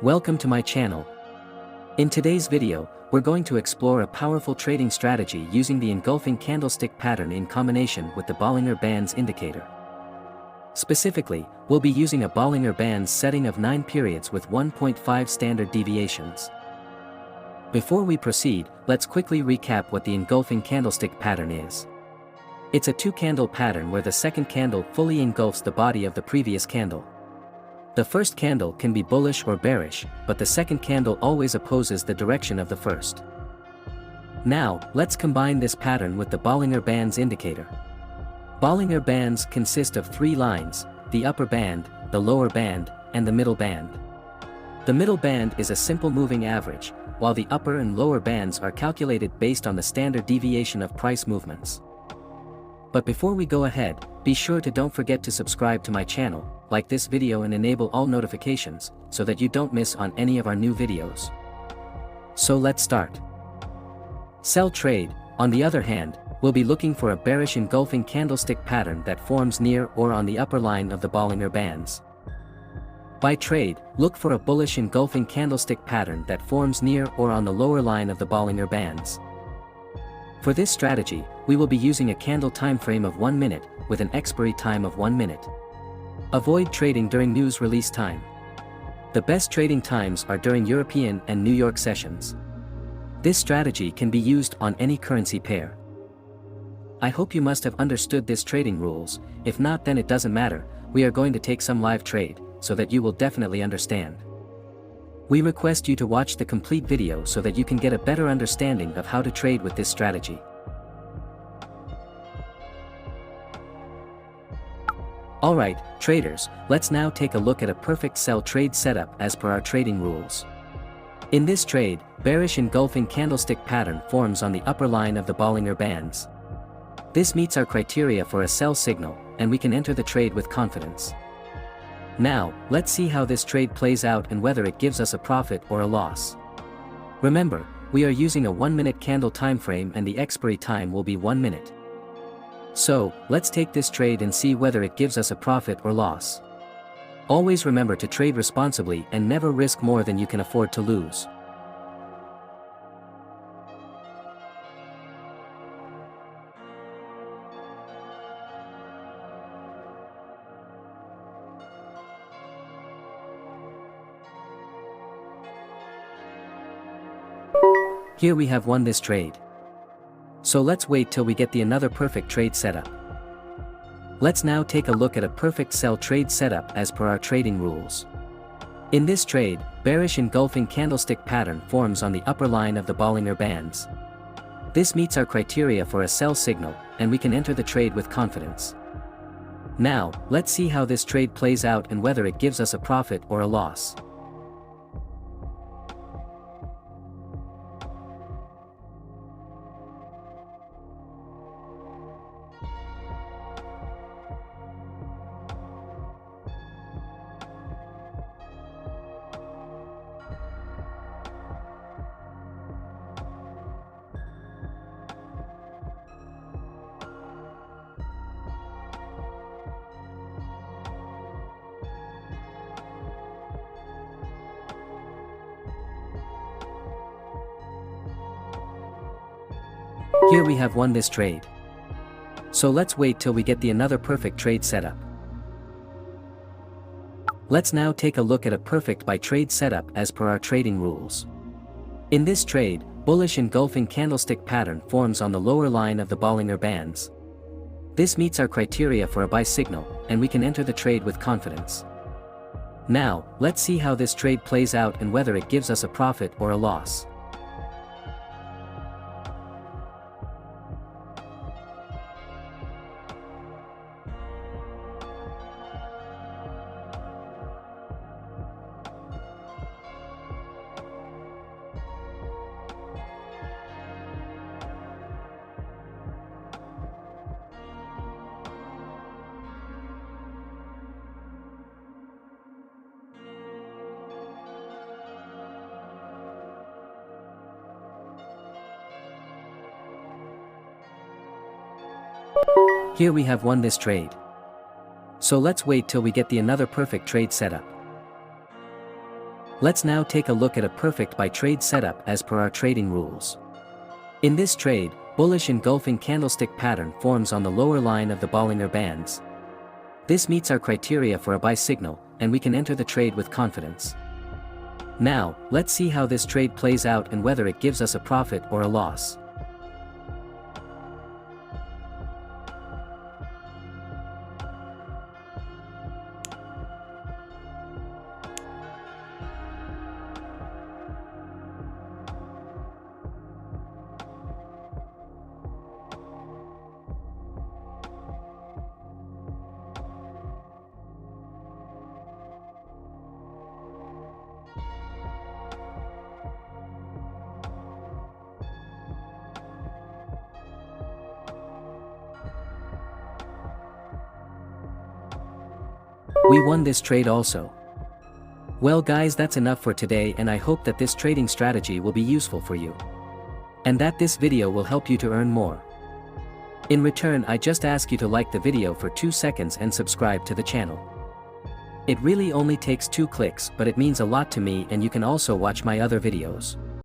Welcome to my channel. In today's video, we're going to explore a powerful trading strategy using the engulfing candlestick pattern in combination with the Bollinger Bands indicator. Specifically, we'll be using a Bollinger Bands setting of 9 periods with 1.5 standard deviations. Before we proceed, let's quickly recap what the engulfing candlestick pattern is. It's a 2-candle pattern where the second candle fully engulfs the body of the previous candle. The first candle can be bullish or bearish, but the second candle always opposes the direction of the first. Now, let's combine this pattern with the Bollinger Bands indicator. Bollinger Bands consist of 3 lines, the upper band, the lower band, and the middle band. The middle band is a simple moving average, while the upper and lower bands are calculated based on the standard deviation of price movements. But before we go ahead, be sure to don't forget to subscribe to my channel, like this video and enable all notifications, so that you don't miss on any of our new videos. So let's start. Sell trade, on the other hand, we'll be looking for a bearish engulfing candlestick pattern that forms near or on the upper line of the Bollinger Bands. Buy trade, look for a bullish engulfing candlestick pattern that forms near or on the lower line of the Bollinger Bands. For this strategy, we will be using a candle time frame of 1 minute, with an expiry time of 1 minute. Avoid trading during news release time. The best trading times are during European and New York sessions. This strategy can be used on any currency pair. I hope you must have understood this trading rules. If not, then it doesn't matter, we are going to take some live trade, so that you will definitely understand. We request you to watch the complete video so that you can get a better understanding of how to trade with this strategy. Alright, traders, let's now take a look at a perfect sell trade setup as per our trading rules. In this trade, bearish engulfing candlestick pattern forms on the upper line of the Bollinger Bands. This meets our criteria for a sell signal, and we can enter the trade with confidence. Now, let's see how this trade plays out and whether it gives us a profit or a loss. Remember, we are using a 1-minute candle time frame and the expiry time will be 1 minute. So, let's take this trade and see whether it gives us a profit or loss. Always remember to trade responsibly and never risk more than you can afford to lose. Here we have won this trade. So let's wait till we get the another perfect trade setup. Let's now take a look at a perfect sell trade setup as per our trading rules. In this trade, bearish engulfing candlestick pattern forms on the upper line of the Bollinger Bands. This meets our criteria for a sell signal, and we can enter the trade with confidence. Now, let's see how this trade plays out and whether it gives us a profit or a loss. Here we have won this trade. So let's wait till we get the another perfect trade setup. Let's now take a look at a perfect buy trade setup as per our trading rules. In this trade, bullish engulfing candlestick pattern forms on the lower line of the Bollinger Bands. This meets our criteria for a buy signal, and we can enter the trade with confidence. Now, let's see how this trade plays out and whether it gives us a profit or a loss. Here we have won this trade. So let's wait till we get the another perfect trade setup. Let's now take a look at a perfect buy trade setup as per our trading rules. In this trade, bullish engulfing candlestick pattern forms on the lower line of the Bollinger Bands. This meets our criteria for a buy signal, and we can enter the trade with confidence. Now, let's see how this trade plays out and whether it gives us a profit or a loss. We won this trade also. Well guys, that's enough for today, and I hope that this trading strategy will be useful for you. And that this video will help you to earn more. In return, I just ask you to like the video for 2 seconds and subscribe to the channel. It really only takes 2 clicks, but it means a lot to me, and you can also watch my other videos.